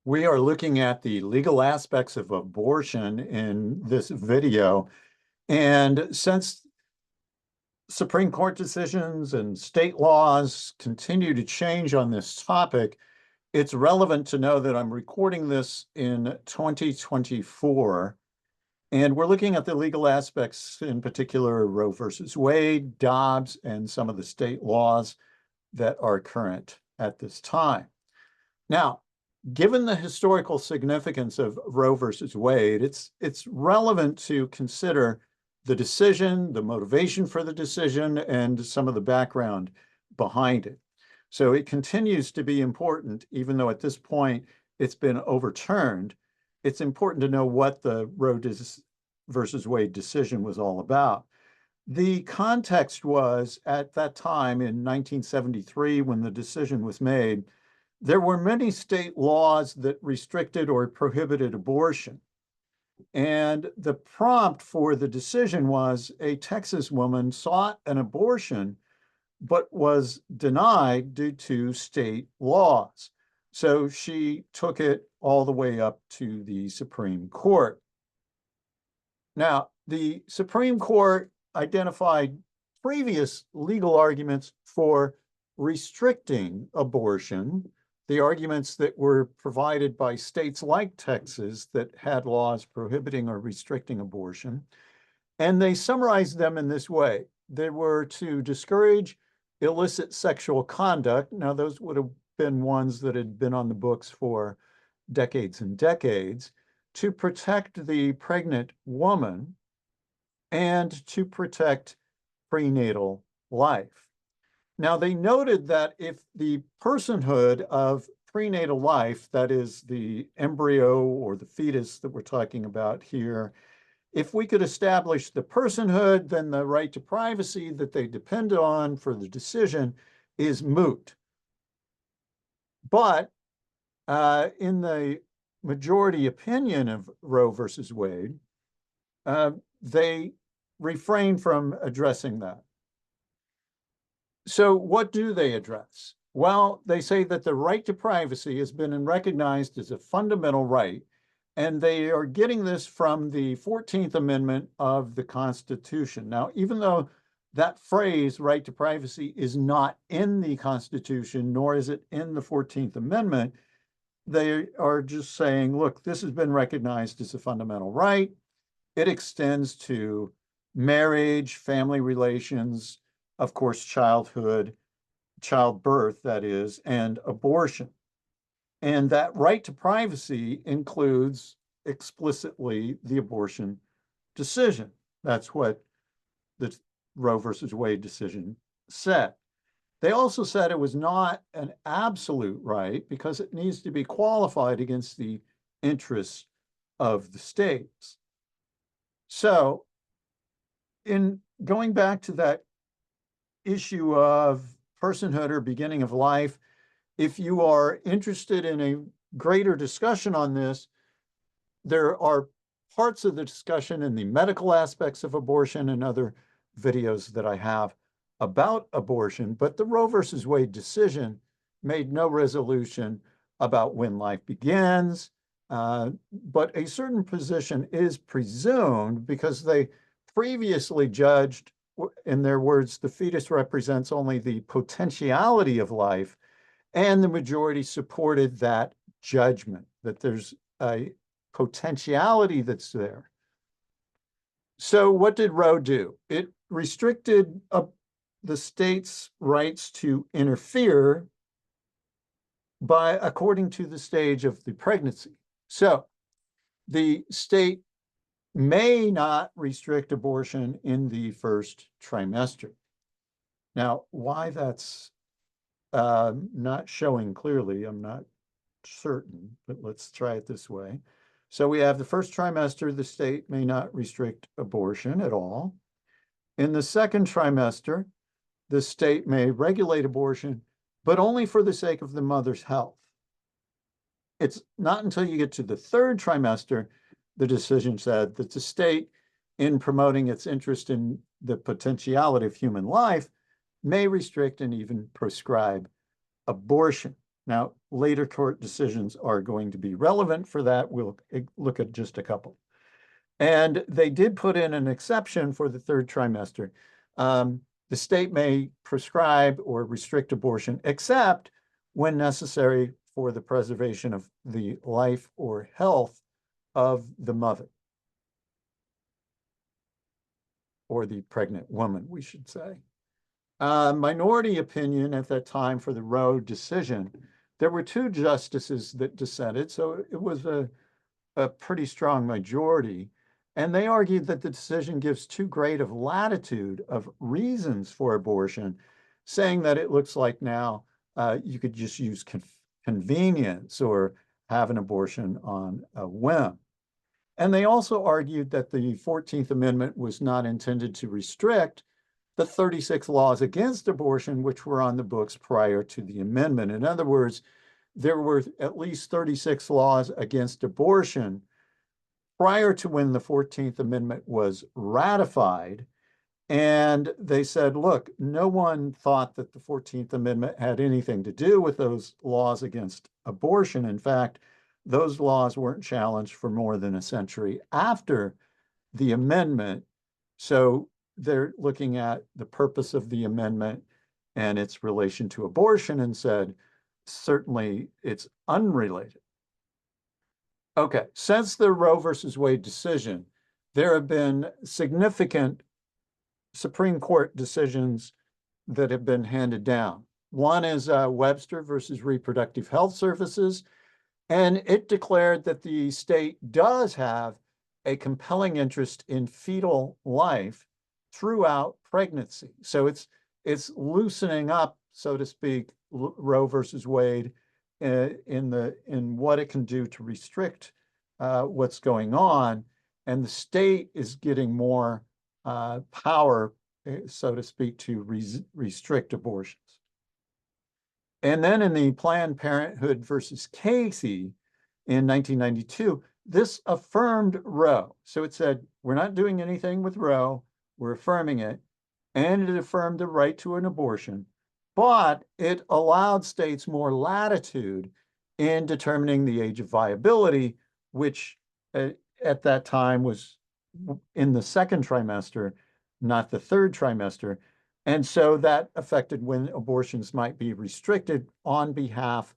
We are looking at the legal aspects of abortion in this video. And since Supreme Court decisions and state laws continue to change on this topic, it's relevant to know that I'm recording this in 2024. And we're looking at the legal aspects, in particular, Roe versus Wade, Dobbs, and some of the state laws that are current at this time. Now, given the historical significance of Roe versus Wade, it's relevant to consider the decision, the motivation for the decision, and some of the background behind it. So it continues to be important, even though at this point it's been overturned. It's important to know what the Roe versus Wade decision was all about. The context was, at that time in 1973, when the decision was made, there were many state laws that restricted or prohibited abortion. And the prompt for the decision was a Texas woman sought an abortion, but was denied due to state laws. So she took it all the way up to the Supreme Court. Now, the Supreme Court identified previous legal arguments for restricting abortion, the arguments that were provided by states like Texas that had laws prohibiting or restricting abortion. And they summarized them in this way. They were to discourage illicit sexual conduct. Now, those would have been ones that had been on the books for decades and decades, to protect the pregnant woman, and to protect prenatal life. Now, they noted that if the personhood of prenatal life, that is the embryo or the fetus that we're talking about here, if we could establish the personhood, then the right to privacy that they depend on for the decision is moot. But in the majority opinion of Roe versus Wade, they refrain from addressing that. So what do they address? Well, they say that the right to privacy has been recognized as a fundamental right, and they are getting this from the 14th Amendment of the Constitution. Now, even though that phrase, right to privacy, is not in the Constitution, nor is it in the 14th Amendment, they are just saying, look, this has been recognized as a fundamental right. It extends to marriage, family relations, of course, childhood, childbirth, that is, and abortion. And that right to privacy includes explicitly the abortion decision. That's what the Roe versus Wade decision said. They also said it was not an absolute right because it needs to be qualified against the interests of the states. So, in going back to that issue of personhood or beginning of life, if you are interested in a greater discussion on this, there are parts of the discussion in the medical aspects of abortion and other videos that I have about abortion, but the Roe versus Wade decision made no resolution about when life begins, but a certain position is presumed because they previously judged, in their words, the fetus represents only the potentiality of life, and the majority supported that judgment, that there's a potentiality that's there. So what did Roe do? It restricted the state's rights to interfere according to the stage of the pregnancy. So the state may not restrict abortion in the first trimester. Now, why that's not showing clearly, I'm not certain, but let's try it this way. So we have the first trimester, the state may not restrict abortion at all. In the second trimester, the state may regulate abortion, but only for the sake of the mother's health. It's not until you get to the third trimester, the decision said that the state, in promoting its interest in the potentiality of human life, may restrict and even prescribe abortion. Now, later court decisions are going to be relevant for that. We'll look at just a couple. And they did put in an exception for the third trimester. The state may prescribe or restrict abortion, except when necessary for the preservation of the life or health of the mother, or the pregnant woman, we should say. Minority opinion at that time for the Roe decision. There were two justices that dissented, so it was a pretty strong majority. And they argued that the decision gives too great of latitude of reasons for abortion, saying that it looks like now you could just use convenience or have an abortion on a whim. And they also argued that the 14th Amendment was not intended to restrict the 36 laws against abortion, which were on the books prior to the amendment. In other words, there were at least 36 laws against abortion prior to when the 14th Amendment was ratified. And they said, look, no one thought that the 14th Amendment had anything to do with those laws against abortion. In fact, those laws weren't challenged for more than a century after the amendment. So they're looking at the purpose of the amendment and its relation to abortion and said, certainly it's unrelated. Okay, since the Roe versus Wade decision, there have been significant Supreme Court decisions that have been handed down. One is Webster versus Reproductive Health Services, and it declared that the state does have a compelling interest in fetal life throughout pregnancy. So it's loosening up, so to speak, Roe versus Wade in what it can do to restrict what's going on, and the state is getting more power, so to speak, to restrict abortions. And then in the Planned Parenthood versus Casey in 1992, this affirmed Roe. So it said, we're not doing anything with Roe, we're affirming it, and it affirmed the right to an abortion, but it allowed states more latitude in determining the age of viability, which at that time was in the second trimester, not the third trimester. And so that affected when abortions might be restricted on behalf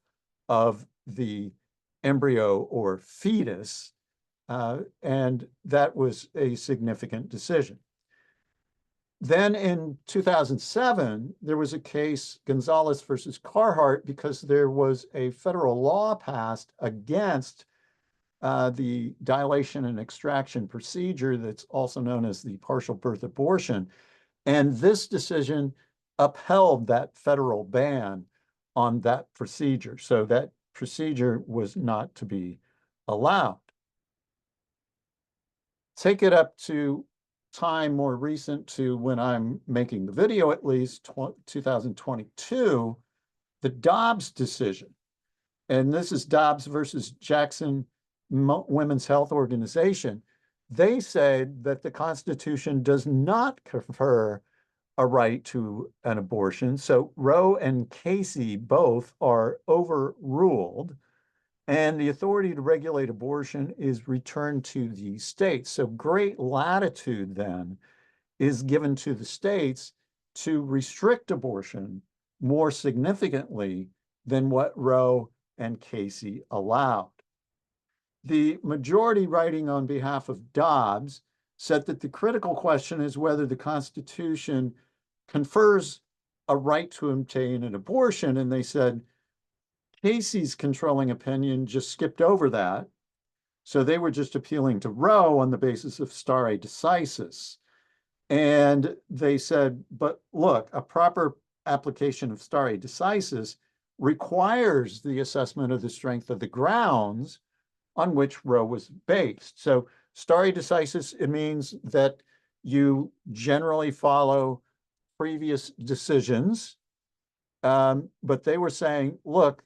of the embryo or fetus. And that was a significant decision. Then in 2007, there was a case, Gonzalez versus Carhart, because there was a federal law passed against the dilation and extraction procedure that's also known as the partial birth abortion. And this decision upheld that federal ban on that procedure. So that procedure was not to be allowed. Take it up to time more recent to when I'm making the video, at least 2022, the Dobbs decision. And this is Dobbs versus Jackson Women's Health Organization. They said that the Constitution does not confer a right to an abortion. So Roe and Casey both are overruled, and the authority to regulate abortion is returned to the states. So great latitude then is given to the states to restrict abortion more significantly than what Roe and Casey allowed. The majority writing on behalf of Dobbs said that the critical question is whether the Constitution confers a right to obtain an abortion. And they said Casey's controlling opinion just skipped over that. So they were just appealing to Roe on the basis of stare decisis. And they said, but look, a proper application of stare decisis requires the assessment of the strength of the grounds on which Roe was based. So stare decisis, it means that you generally follow previous decisions, but they were saying, look,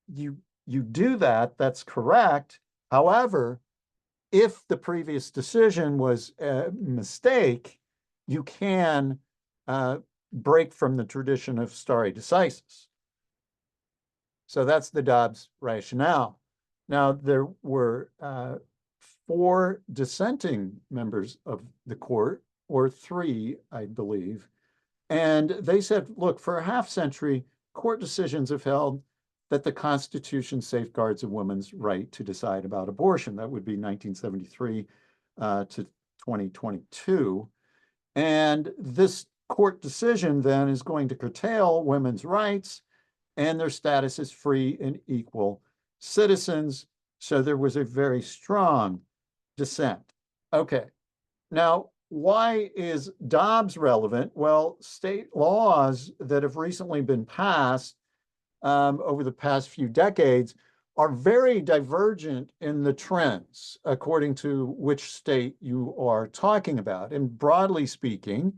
you do that, that's correct. However, if the previous decision was a mistake, you can break from the tradition of stare decisis. So that's the Dobbs rationale. Now, there were 4 dissenting members of the court, or 3, I believe, and they said, look, for a half century, court decisions have held that the Constitution safeguards a woman's right to decide about abortion. That would be 1973 to 2022. And this court decision then is going to curtail women's rights and their status as free and equal citizens. So there was a very strong dissent. Okay, now why is Dobbs relevant? Well, state laws that have recently been passed over the past few decades are very divergent in the trends according to which state you are talking about. And broadly speaking,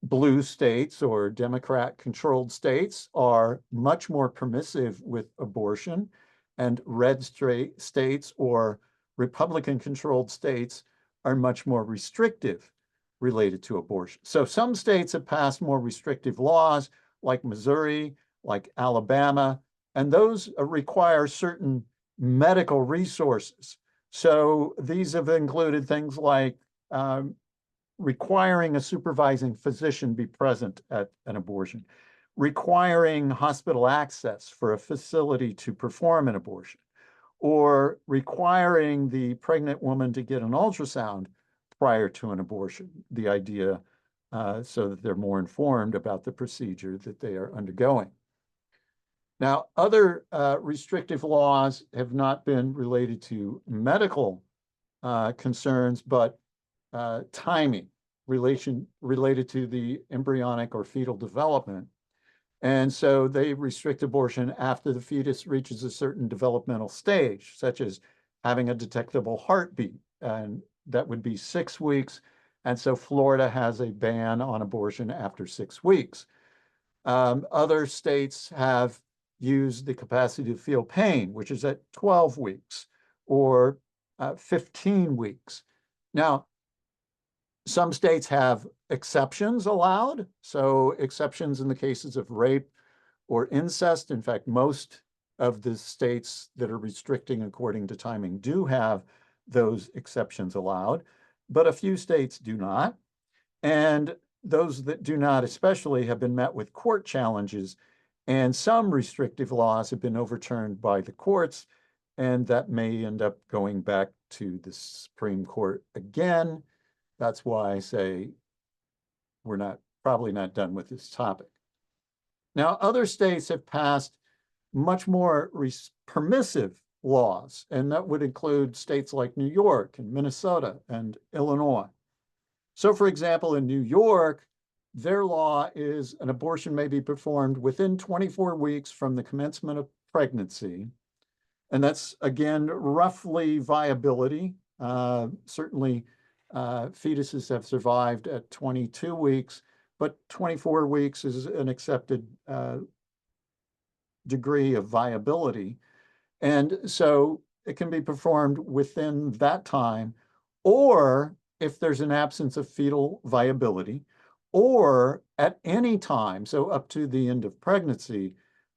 blue states or Democrat-controlled states are much more permissive with abortion, and red states or Republican-controlled states are much more restrictive related to abortion. So some states have passed more restrictive laws, like Missouri, like Alabama, and those require certain medical resources. So these have included things like requiring a supervising physician be present at an abortion, requiring hospital access for a facility to perform an abortion, or requiring the pregnant woman to get an ultrasound prior to an abortion, the idea so that they're more informed about the procedure that they are undergoing. Now, other restrictive laws have not been related to medical concerns, but timing related to the embryonic or fetal development. And so they restrict abortion after the fetus reaches a certain developmental stage, such as having a detectable heartbeat, and that would be 6 weeks. And so Florida has a ban on abortion after 6 weeks. Other states have used the capacity to feel pain, which is at 12 weeks or 15 weeks. Now, some states have exceptions allowed. So exceptions in the cases of rape or incest. In fact, most of the states that are restricting according to timing do have those exceptions allowed, but a few states do not. And those that do not especially have been met with court challenges, and some restrictive laws have been overturned by the courts, and that may end up going back to the Supreme Court again. That's why I say we're probably not done with this topic. Now, other states have passed much more permissive laws, and that would include states like New York and Minnesota and Illinois. So, for example, in New York, their law is an abortion may be performed within 24 weeks from the commencement of pregnancy. And that's, again, roughly viability. Certainly, fetuses have survived at 22 weeks, but 24 weeks is an accepted degree of viability. And so it can be performed within that time, or if there's an absence of fetal viability, or at any time, so up to the end of pregnancy,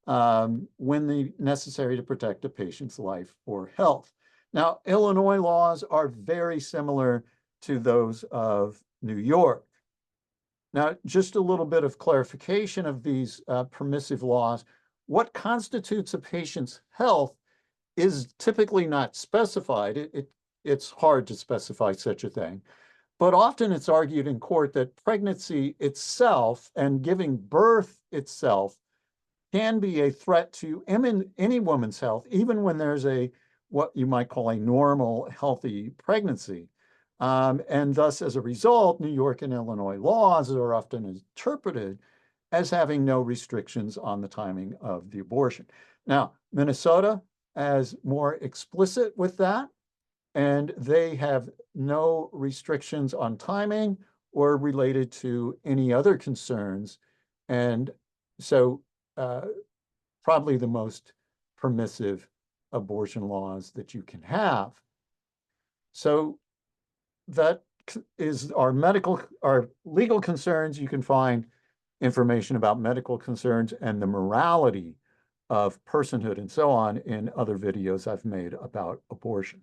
when necessary to protect a patient's life or health. Now, Illinois laws are very similar to those of New York. Now, just a little bit of clarification of these permissive laws. What constitutes a patient's health is typically not specified. It's hard to specify such a thing. But often it's argued in court that pregnancy itself and giving birth itself can be a threat to any woman's health, even when there's what you might call a normal, healthy pregnancy. And thus, as a result, New York and Illinois laws are often interpreted as having no restrictions on the timing of the abortion. Now, Minnesota is more explicit with that, and they have no restrictions on timing or related to any other concerns. And so probably the most permissive abortion laws that you can have. So that is our legal concerns. You can find information about medical concerns and the morality of personhood and so on in other videos I've made about abortion.